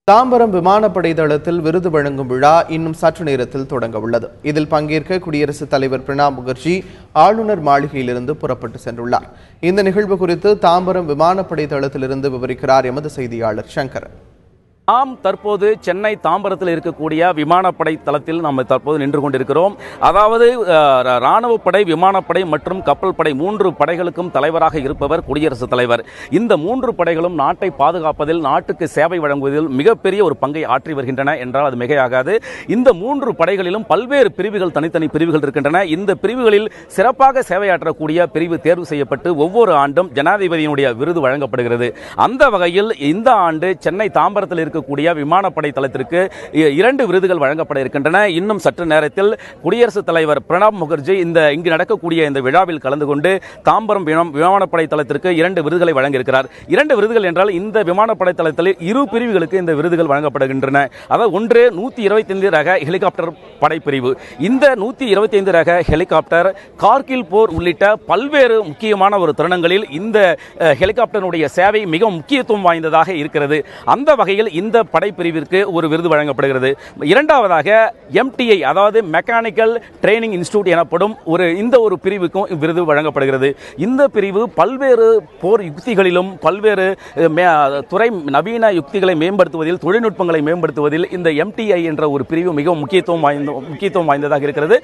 தாம்பரம் விமானப்படை தளத்தில் விருது வழங்கும் விழா இன்னும் சற்று நேரத்தில் தொடங்க உள்ளது. இதில் பங்கேற்க குடியரசுத் தலைவர் பிரணாப் முகர்ஜி ஆளுநர் மாளிகையிலிருந்து புறப்பட்டு சென்றுள்ளார். இந்த நிகழ்வு குறித்து தாம்பரம் விமானப்படை தளத்திலிருந்து விவரிக்கிறார் எமது செய்தியாளர் சங்கர். நாம் தற்போது சென்னை தாம்பரத்தில் இருக்கக்கூடிய விமானப்படை தளத்தில் நாம் தற்போது நின்று கொண்டிருக்கிறோம். அதாவது ராணுவப்படை, விமானப்படை மற்றும் கப்பல் படை 3 படைகளுக்கும் தலைவராக இருப்பவர் குடியரசுத் தலைவர். இந்த 3 படைகளும் நாட்டை பாதுகாப்பதில், நாட்டுக்கு சேவை வழங்குவதில் மிகப்பெரிய ஒரு பங்கை ஆற்றி வருகின்றன என்றால் அது மிகையாகாது. இந்த 3 படைகளிலும் பல்வேறு பிரிவுகள், தனித்தனி பிரிவுகள் இருக்கின்றன. இந்த பிரிவுகளில் சிறப்பாக சேவையாற்றக்கூடிய பிரிவு தேர்வு செய்யப்பட்டு ஒவ்வொரு ஆண்டும் ஜனாதிபதியினுடைய விருது வழங்கப்படுகிறது. அந்த வகையில் இந்த ஆண்டு சென்னை தாம்பரத்தில் இருக்கக்கூடிய விமானப்படை தளத்திற்கு 2 விருதுகள் வழங்கப்பட இருக்கின்றன. இன்னும் சற்று நேரத்தில் குடியரசுத் தலைவர் பிரணாப் முகர்ஜி இங்கு நடக்கக்கூடிய இந்த விழாவில் கலந்து கொண்டு தாம்பரம் விமானப்படை தளத்திற்கு 2 விருதுகளை வழங்க இருக்கிறார். 2 விருதுகள் என்றால் இந்த விமானப்படை தளத்தில் 2 பிரிவுகளுக்கு இந்த விருதுகள் வழங்கப்படுகின்றன. அதாவது ஒன்று 125 ரக ஹெலிகாப்டர் படைப்பிரிவு. இந்த 125 ரக ஹெலிகாப்டர் கார்கில் போர் உள்ளிட்ட பல்வேறு முக்கியமான ஒரு தருணங்களில் இந்த ஹெலிகாப்டருடைய சேவை மிக முக்கியத்துவம் வாய்ந்ததாக இருக்கிறது. அந்த வகையில் இந்த படைப்பிரிவிற்கு ஒரு விருது வழங்கப்படுகிறது. இரண்டாவதாக MTI, அதாவது மெக்கானிக்கல் ட்ரைனிங் இன்ஸ்டிடியூட் எனப்படும் இந்த ஒரு பிரிவுக்கும் விருது வழங்கப்படுகிறது. இந்த பிரிவு பல்வேறு போர் யுக்திகளிலும் பல்வேறு துறை நவீன யுக்திகளை மேம்படுத்துவதில், தொழில்நுட்பங்களை மேம்படுத்துவதில் இந்த MTI என்ற ஒரு பிரிவு மிக முக்கியத்துவம் வாய்ந்ததாக இருக்கிறது.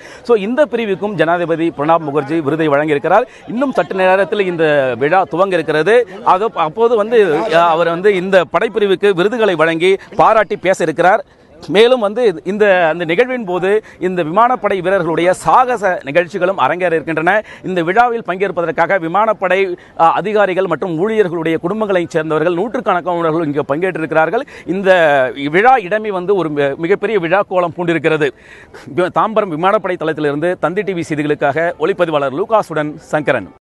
இந்த பிரிவுக்கும் ஜனாதிபதி பிரணாப் முகர்ஜி விருதை வழங்கியிருக்கிறார். இன்னும் சற்று நேரத்தில் இந்த விழா துவங்க இருக்கிறது. அப்போது அவர் இந்த படைப்பிரிவுக்கு விருதுகளை வழங்கி பாராட்டி பேச இருக்கிறார். மேலும் இந்த நிகழ்வின் போது இந்த விமானப்படை வீரர்களுடைய சாகச நிகழ்ச்சிகளும் அரங்கேற இருக்கின்றன. இந்த விழாவில் பங்கேற்பதற்காக விமானப்படை அதிகாரிகள் மற்றும் ஊழியர்களுடைய குடும்பங்களைச் சேர்ந்தவர்கள் நூற்றுக்கணக்கானவர்கள் இங்கு பங்கேற்றிருக்கிறார்கள். இந்த விழா இடமே ஒரு மிகப்பெரிய விழா கோலம் பூண்டிருக்கிறது. தாம்பரம் விமானப்படை தளத்திலிருந்து தந்தி டிவி செய்திகளுக்காக ஒளிப்பதிவாளர் லூகாசுடன் சங்கரன்.